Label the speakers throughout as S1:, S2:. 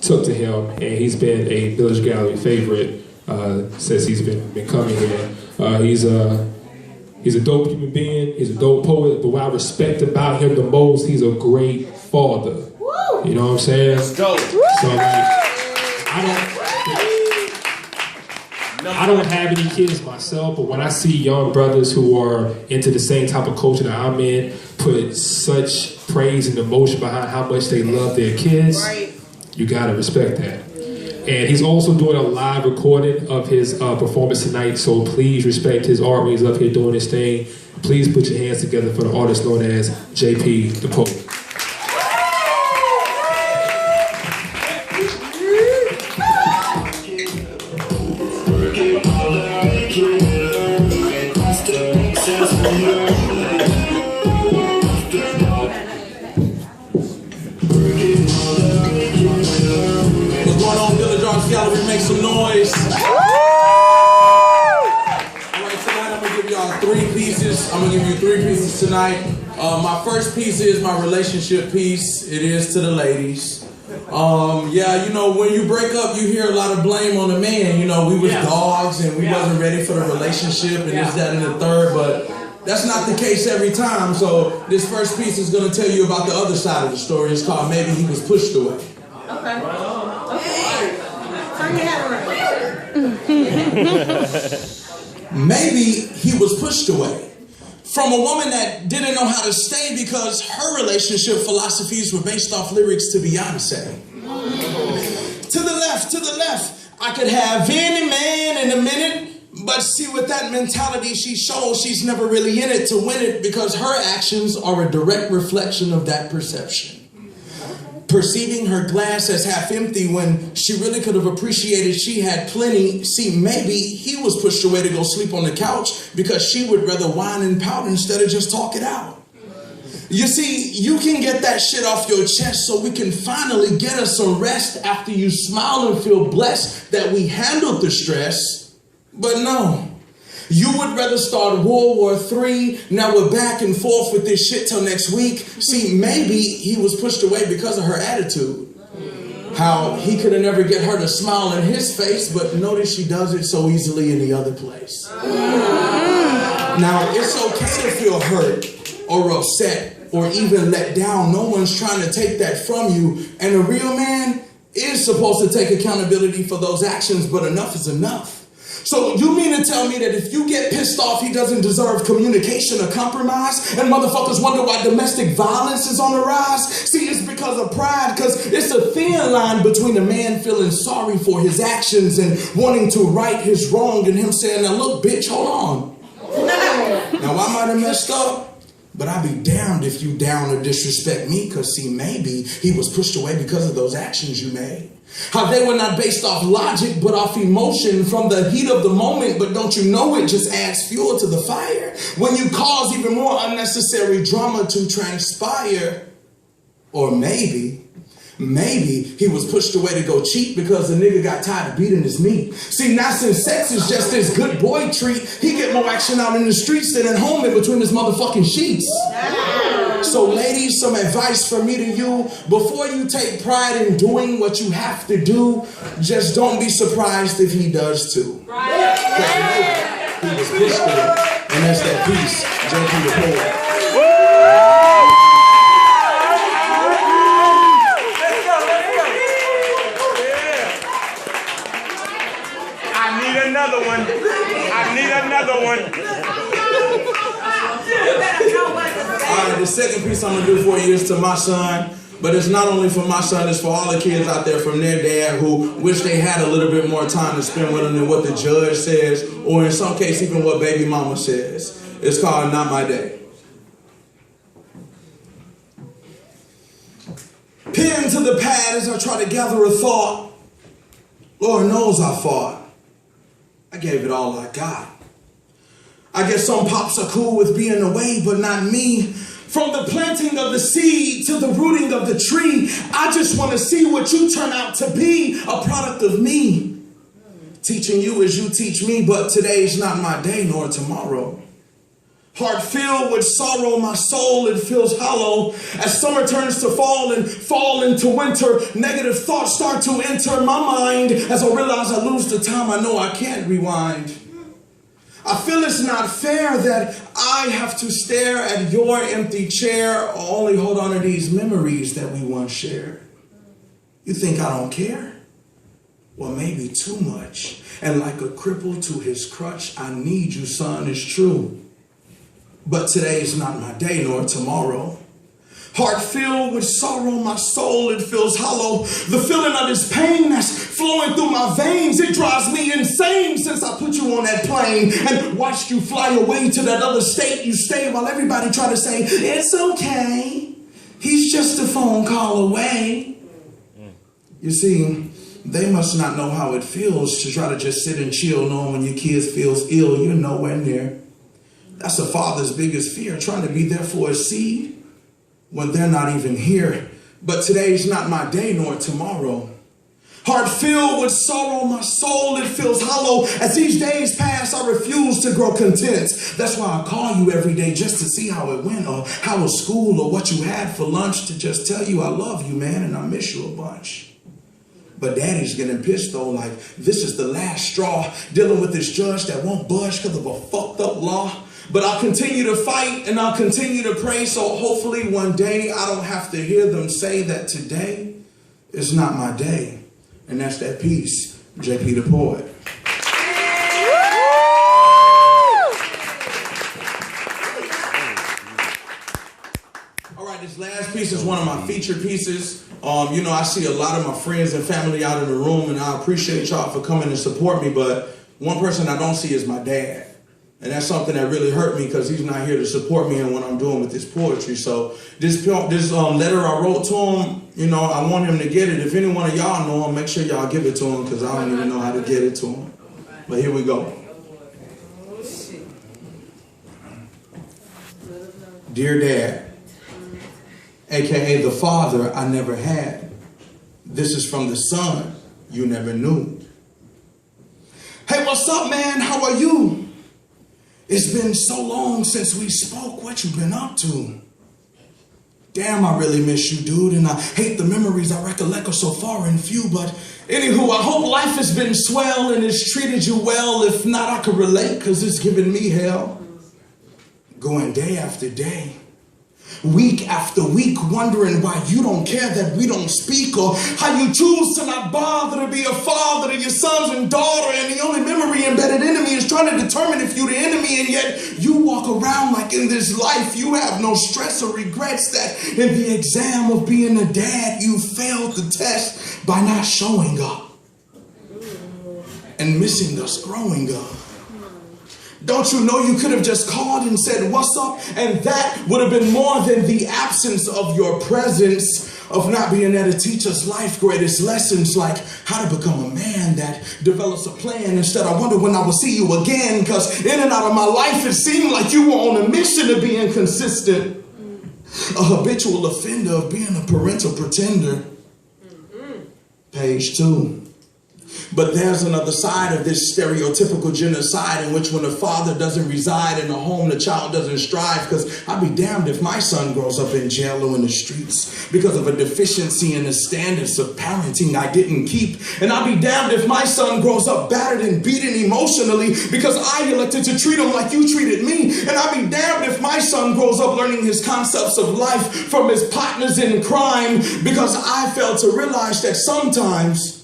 S1: took to him, and he's been a Village Gallery favorite since he's been coming here. He's a dope human being. He's a dope poet. But what I respect about him the most, he's a great father. You know what I'm saying?
S2: That's dope.
S1: So like, I don't have any kids myself, but when I see young brothers who are into the same type of culture that I'm in, put such praise and emotion behind how much they love their kids, you gotta respect that. And he's also doing a live recording of his performance tonight, so please respect his art when he's up here doing his thing. Please put your hands together for the artist known as JP the Poet.
S2: Gallery, make some noise. Alright, tonight I'm gonna give y'all 3 pieces. I'm gonna give you 3 pieces tonight. My first piece is my relationship piece. It is to the ladies. Yeah, you know, when you break up, you hear a lot of blame on the man. You know, we was dogs and we wasn't ready for the relationship and this, that, and the third, but that's not the case every time. So this first piece is gonna tell you about the other side of the story. It's called Maybe He Was Pushed Away.
S3: Okay.
S2: Maybe he was pushed away from a woman that didn't know how to stay because her relationship philosophies were based off lyrics to Beyonce. To the left, I could have any man in a minute, but see, with that mentality she shows, she's never really in it to win it because her actions are a direct reflection of that perception. Perceiving her glass as half empty when she really could have appreciated she had plenty. See, maybe he was pushed away to go sleep on the couch because she would rather whine and pout instead of just talk it out. You see, you can get that shit off your chest so we can finally get us some rest after you smile and feel blessed that we handled the stress. But no. You would rather start World War III. Now we're back and forth with this shit till next week. See, maybe he was pushed away because of her attitude. How he could have never get her to smile in his face, but notice she does it so easily in the other place. Now, it's okay to feel hurt or upset or even let down. No one's trying to take that from you. And a real man is supposed to take accountability for those actions, but enough is enough. So you mean to tell me that if you get pissed off, he doesn't deserve communication or compromise? And motherfuckers wonder why domestic violence is on the rise? See, it's because of pride, because it's a thin line between a man feeling sorry for his actions and wanting to right his wrong and him saying, now look, bitch, hold on. Now, I might have messed up, but I'd be damned if you down or disrespect me, because see, maybe he was pushed away because of those actions you made. How they were not based off logic, but off emotion from the heat of the moment. But don't you know it just adds fuel to the fire when you cause even more unnecessary drama to transpire? Or maybe he was pushed away to go cheat because the nigga got tired of beating his meat. See, now since sex is just this good boy treat, he get more action out in the streets than at home in between his motherfucking sheets. So ladies, some advice from me to you. Before you take pride in doing what you have to do, just don't be surprised if he does too. He was pushed away, and that's that piece, JP the Poet.
S4: Another one. I need another one.
S2: Alright, the second piece I'm going to do for you is to my son. But it's not only for my son, it's for all the kids out there from their dad who wish they had a little bit more time to spend with them than what the judge says, or in some case, even what baby mama says. It's called Not My Day. Pen to the pad as I try to gather a thought. Lord knows I fought. I gave it all I got. I guess some pops are cool with being away, but not me. From the planting of the seed to the rooting of the tree, I just want to see what you turn out to be, a product of me. Teaching you as you teach me, but today's not my day nor tomorrow. Heart filled with sorrow, my soul, it feels hollow. As summer turns to fall and fall into winter, negative thoughts start to enter my mind. As I realize I lose the time, I know I can't rewind. I feel it's not fair that I have to stare at your empty chair or only hold on to these memories that we once shared. You think I don't care? Well, maybe too much. And like a cripple to his crutch, I need you, son, it's true. But today is not my day, nor tomorrow. Heart filled with sorrow, my soul, it feels hollow. The feeling of this pain that's flowing through my veins, it drives me insane since I put you on that plane and watched you fly away to that other state you stay while everybody try to say, it's okay, he's just a phone call away. You see, they must not know how it feels to try to just sit and chill knowing when your kids feels ill, you're nowhere near. That's a father's biggest fear, trying to be there for his seed when they're not even here. But today's not my day nor tomorrow. Heart filled with sorrow, my soul, it feels hollow. As these days pass, I refuse to grow content. That's why I call you every day just to see how it went or how was school or what you had for lunch, to just tell you I love you, man, and I miss you a bunch. But daddy's getting pissed though, like this is the last straw, dealing with this judge that won't budge because of a fucked up law. But I'll continue to fight and I'll continue to pray, so hopefully one day I don't have to hear them say that today is not my day. And that's that piece, JP the Poet. All right, this last piece is one of my featured pieces. You know, I see a lot of my friends and family out in the room, and I appreciate y'all for coming and support me, but one person I don't see is my dad. And that's something that really hurt me because he's not here to support me in what I'm doing with this poetry. So this letter I wrote to him, you know, I want him to get it. If any one of y'all know him, make sure y'all give it to him because I don't even know how to get it to him. But here we go. Dear Dad, aka the father I never had. This is from the son you never knew. Hey, what's up, man? How are you? It's been so long since we spoke. What you been up to? Damn, I really miss you, dude. And I hate the memories I recollect are so far and few. But anywho, I hope life has been swell and it's treated you well. If not, I could relate because it's given me hell. Going day after day, week after week, wondering why you don't care that we don't speak, or how you choose to not bother to be a father to your sons and daughter, and the only memory embedded in me is trying to determine if you're the enemy, and yet you walk around like in this life you have no stress or regrets that in the exam of being a dad you failed the test by not showing up and missing us growing up. Don't you know you could have just called and said, what's up? And that would have been more than the absence of your presence, of not being there to teach us life's greatest lessons, like how to become a man that develops a plan. Instead, I wonder when I will see you again, because in and out of my life, it seemed like you were on a mission to be inconsistent, a habitual offender of being a parental pretender. Page 2. But there's another side of this stereotypical genocide in which when a father doesn't reside in a home, the child doesn't strive, because I'd be damned if my son grows up in jail or in the streets because of a deficiency in the standards of parenting I didn't keep. And I'd be damned if my son grows up battered and beaten emotionally because I elected to treat him like you treated me. And I'd be damned if my son grows up learning his concepts of life from his partners in crime because I failed to realize that sometimes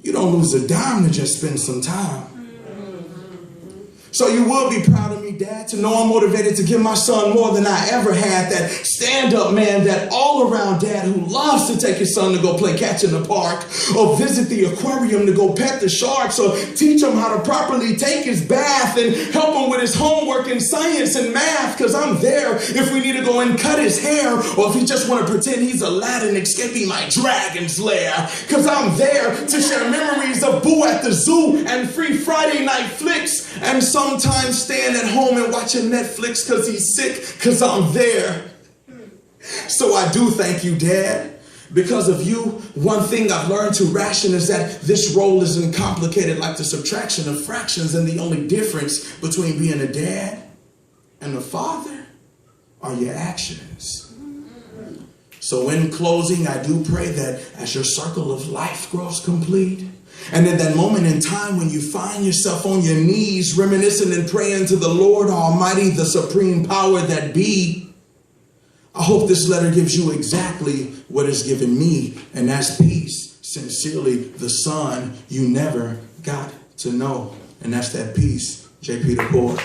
S2: you don't lose a dime to just spend some time. So you will be proud of me, Dad, to know I'm motivated to give my son more than I ever had. That stand-up man, that all-around dad who loves to take his son to go play catch in the park, or visit the aquarium to go pet the sharks, or teach him how to properly take his bath and help him with his homework in science and math, because I'm there if we need to go and cut his hair, or if he just want to pretend he's Aladdin escaping my dragon's lair, because I'm there to share memories of Boo at the zoo and free Friday night flicks, and sometimes staying at home and watching Netflix because he's sick, because I'm there. So I do thank you, Dad. Because of you, one thing I've learned to ration is that this role isn't complicated like the subtraction of fractions, and the only difference between being a dad and the Father are your actions. So in closing, I do pray that as your circle of life grows complete, and in that moment in time when you find yourself on your knees reminiscing and praying to the Lord Almighty, the supreme power that be, I hope this letter gives you exactly what it's given me, and that's peace. Sincerely, the son you never got to know. And that's that peace, J.P. the Poet.